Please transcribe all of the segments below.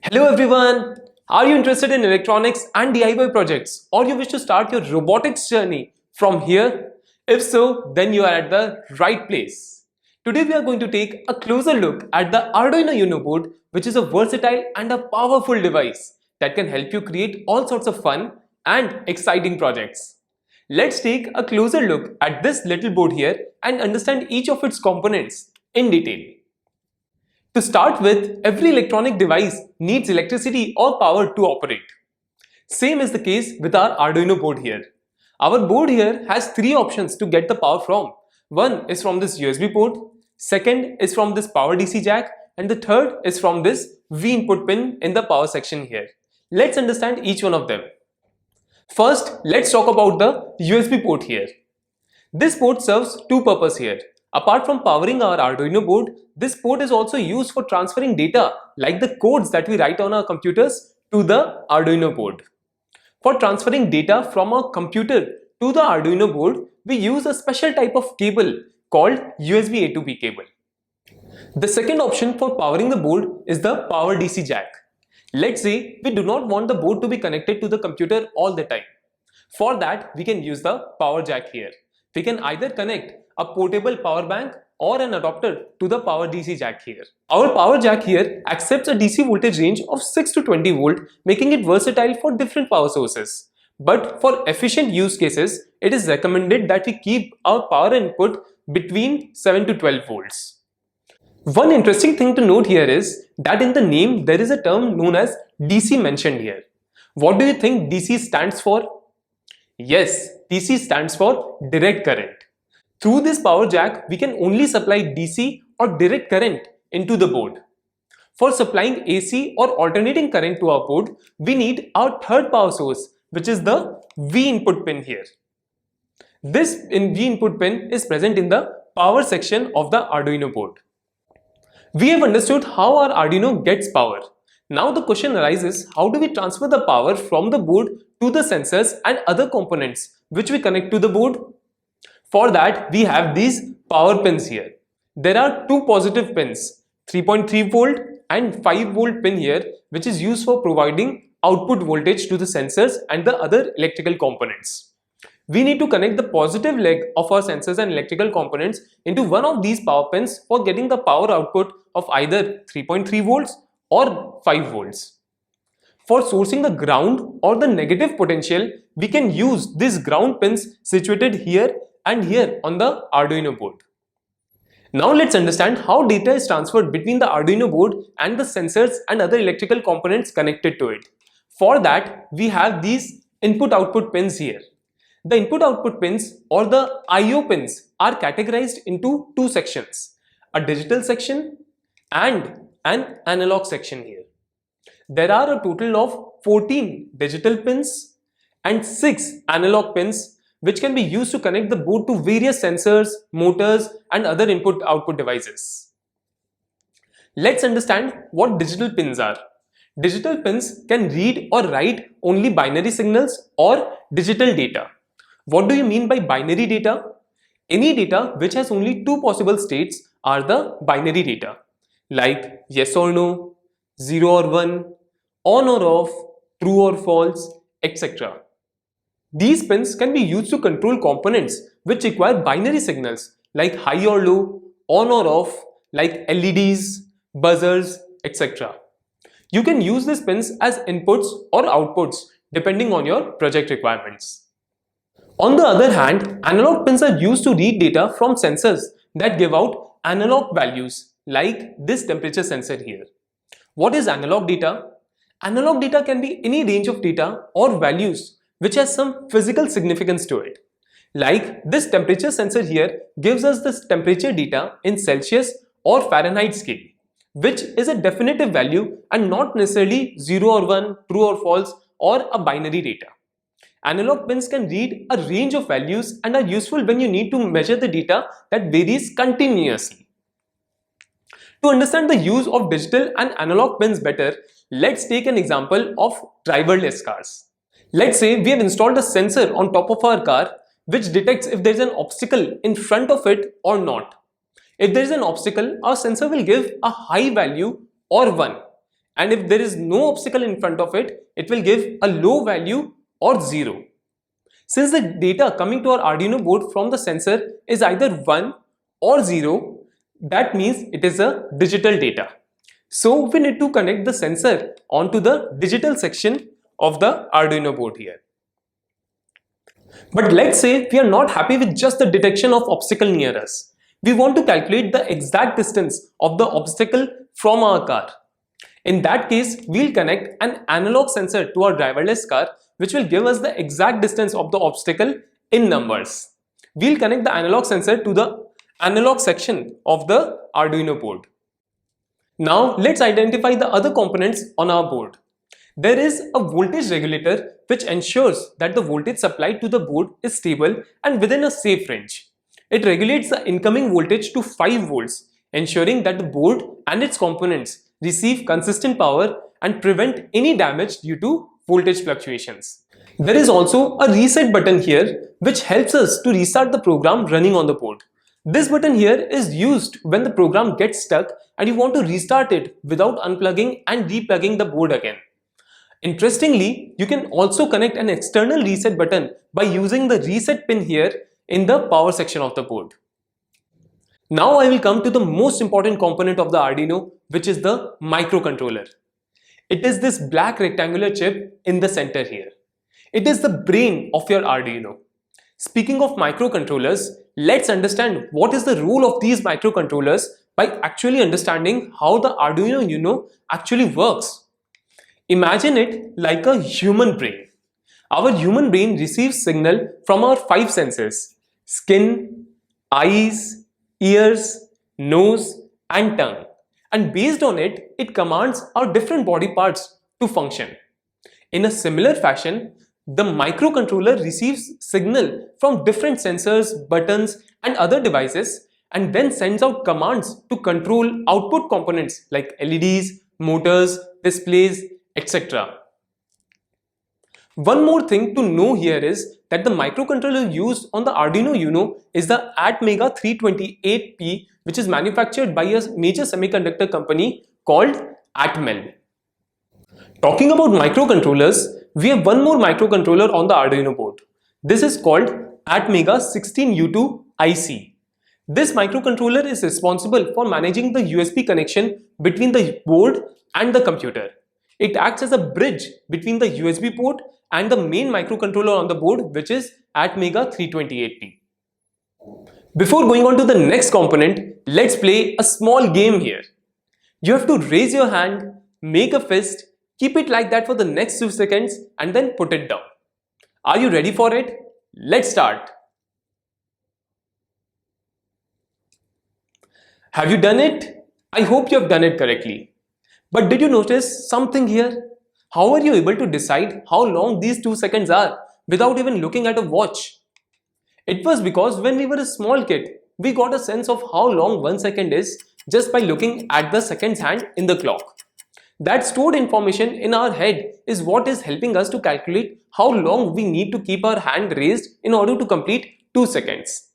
Hello everyone! Are you interested in electronics and DIY projects, or you wish to start your robotics journey from here? If so, then you are at the right place. Today we are going to take a closer look at the Arduino UNO board, which is a versatile and a powerful device that can help you create all sorts of fun and exciting projects. Let's take a closer look at this little board here and understand each of its components in detail. To start with, every electronic device needs electricity or power to operate. Same is the case with our Arduino board here. Our board here has three options to get the power from. One is from this USB port, second is from this power DC jack, and the third is from this V input pin in the power section here. Let's understand each one of them. First, let's talk about the USB port here. This port serves two purposes here. Apart from powering our Arduino board, this port is also used for transferring data like the codes that we write on our computers to the Arduino board. For transferring data from our computer to the Arduino board, we use a special type of cable called USB A to B cable. The second option for powering the board is the power DC jack. Let's say we do not want the board to be connected to the computer all the time. For that, we can use the power jack here. We can either connect a portable power bank or an adapter to the power DC jack here. Our power jack here accepts a DC voltage range of 6 to 20 volt, making it versatile for different power sources. But for efficient use cases, it is recommended that we keep our power input between 7 to 12 volts. One interesting thing to note here is that in the name there is a term known as DC mentioned here. What do you think DC stands for? Yes, DC stands for direct current. Through this power jack, we can only supply DC or direct current into the board. For supplying AC or alternating current to our board, we need our third power source, which is the V input pin here. This V input pin is present in the power section of the Arduino board. We have understood how our Arduino gets power. Now the question arises, how do we transfer the power from the board to the sensors and other components which we connect to the board? For that, we have these power pins here. There are two positive pins, 3.3 volt and 5 volt pin here, which is used for providing output voltage to the sensors and the other electrical components. We need to connect the positive leg of our sensors and electrical components into one of these power pins for getting the power output of either 3.3 volts or 5 volts. For sourcing the ground or the negative potential, we can use these ground pins situated here and here on the Arduino board. Now let's understand how data is transferred between the Arduino board and the sensors and other electrical components connected to it. For that, we have these input-output pins here. The input-output pins or the I/O pins are categorized into two sections, a digital section and an analog section here. There are a total of 14 digital pins and 6 analog pins which can be used to connect the board to various sensors, motors and other input-output devices. Let's understand what digital pins are. Digital pins can read or write only binary signals or digital data. What do you mean by binary data? Any data which has only two possible states are the binary data, like yes or no, 0 or 1, on or off, true or false, etc. These pins can be used to control components which require binary signals like high or low, on or off, like LEDs, buzzers, etc. You can use these pins as inputs or outputs depending on your project requirements. On the other hand, analog pins are used to read data from sensors that give out analog values like this temperature sensor here. What is analog data? Analog data can be any range of data or values which has some physical significance to it. Like this temperature sensor here gives us this temperature data in Celsius or Fahrenheit scale, which is a definitive value and not necessarily 0 or 1, true or false, or a binary data. Analog pins can read a range of values and are useful when you need to measure the data that varies continuously. To understand the use of digital and analog pins better, let's take an example of driverless cars. Let's say we have installed a sensor on top of our car which detects if there is an obstacle in front of it or not. If there is an obstacle, our sensor will give a high value or 1. and if there is no obstacle in front of it, it will give a low value or 0. Since the data coming to our Arduino board from the sensor is either 1 or 0, that means it is a digital data. So we need to connect the sensor onto the digital section of the Arduino board here. But let's say we are not happy with just the detection of obstacle near us. We want to calculate the exact distance of the obstacle from our car. In that case, we'll connect an analog sensor to our driverless car, which will give us the exact distance of the obstacle in numbers. We'll connect the analog sensor to the analog section of the Arduino board. Now let's identify the other components on our board. There is a voltage regulator which ensures that the voltage supplied to the board is stable and within a safe range. It regulates the incoming voltage to 5 volts, ensuring that the board and its components receive consistent power and prevent any damage due to voltage fluctuations. There is also a reset button here which helps us to restart the program running on the board. This button here is used when the program gets stuck and you want to restart it without unplugging and replugging the board again. Interestingly, you can also connect an external reset button by using the reset pin here in the power section of the board. Now I will come to the most important component of the Arduino, which is the microcontroller. It is this black rectangular chip in the center here. It is the brain of your Arduino. Speaking of microcontrollers, let's understand what is the role of these microcontrollers by actually understanding how the Arduino UNO actually works. Imagine it like a human brain. Our human brain receives signal from our 5 senses: skin, eyes, ears, nose and tongue. And based on it, it commands our different body parts to function. In a similar fashion, the microcontroller receives signal from different sensors, buttons and other devices and then sends out commands to control output components like LEDs, motors, displays, etc. One more thing to know here is that the microcontroller used on the Arduino UNO is the Atmega 328P, which is manufactured by a major semiconductor company called Atmel. Talking about microcontrollers, we have one more microcontroller on the Arduino board. This is called Atmega 16U2 IC. This microcontroller is responsible for managing the USB connection between the board and the computer. It acts as a bridge between the USB port and the main microcontroller on the board, which is Atmega 328P. Before going on to the next component, let's play a small game here. You have to raise your hand, make a fist, keep it like that for the next 2 seconds and then put it down. Are you ready for it? Let's start. Have you done it? I hope you have done it correctly. But did you notice something here? How are you able to decide how long these 2 seconds are without even looking at a watch? It was because when we were a small kid, we got a sense of how long 1 second is just by looking at the seconds hand in the clock. That stored information in our head is what is helping us to calculate how long we need to keep our hand raised in order to complete 2 seconds.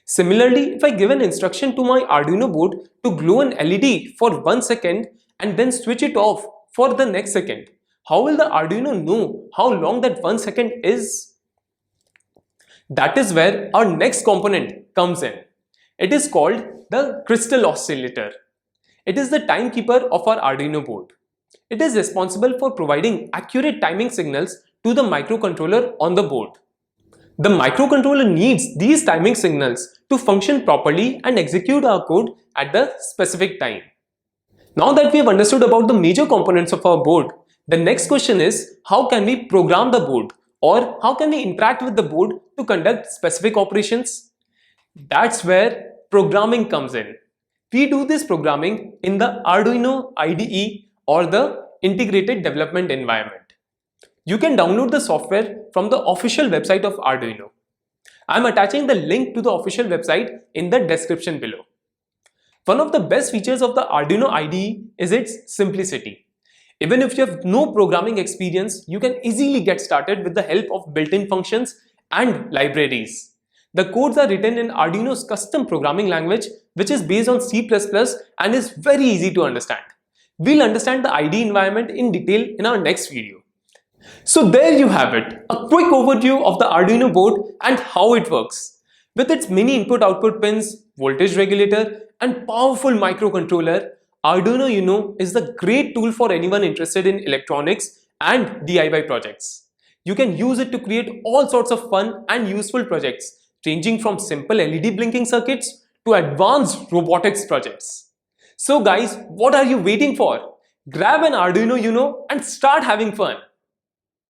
Similarly, if I give an instruction to my Arduino board to glow an LED for 1 second and then switch it off for the next second, how will the Arduino know how long that 1 second is? That is where our next component comes in. It is called the crystal oscillator. It is the timekeeper of our Arduino board. It is responsible for providing accurate timing signals to the microcontroller on the board. The microcontroller needs these timing signals to function properly and execute our code at the specific time. Now that we have understood about the major components of our board, the next question is how can we program the board or how can we interact with the board to conduct specific operations? That's where programming comes in. We do this programming in the Arduino IDE or the Integrated Development Environment. You can download the software from the official website of Arduino. I am attaching the link to the official website in the description below. One of the best features of the Arduino IDE is its simplicity. Even if you have no programming experience, you can easily get started with the help of built-in functions and libraries. The codes are written in Arduino's custom programming language, which is based on C++ and is very easy to understand. We'll understand the IDE environment in detail in our next video. So there you have it, a quick overview of the Arduino board and how it works. With its many input-output pins, voltage regulator and powerful microcontroller, Arduino UNO is the great tool for anyone interested in electronics and DIY projects. You can use it to create all sorts of fun and useful projects, ranging from simple LED blinking circuits to advanced robotics projects. So guys, what are you waiting for? Grab an Arduino UNO and start having fun.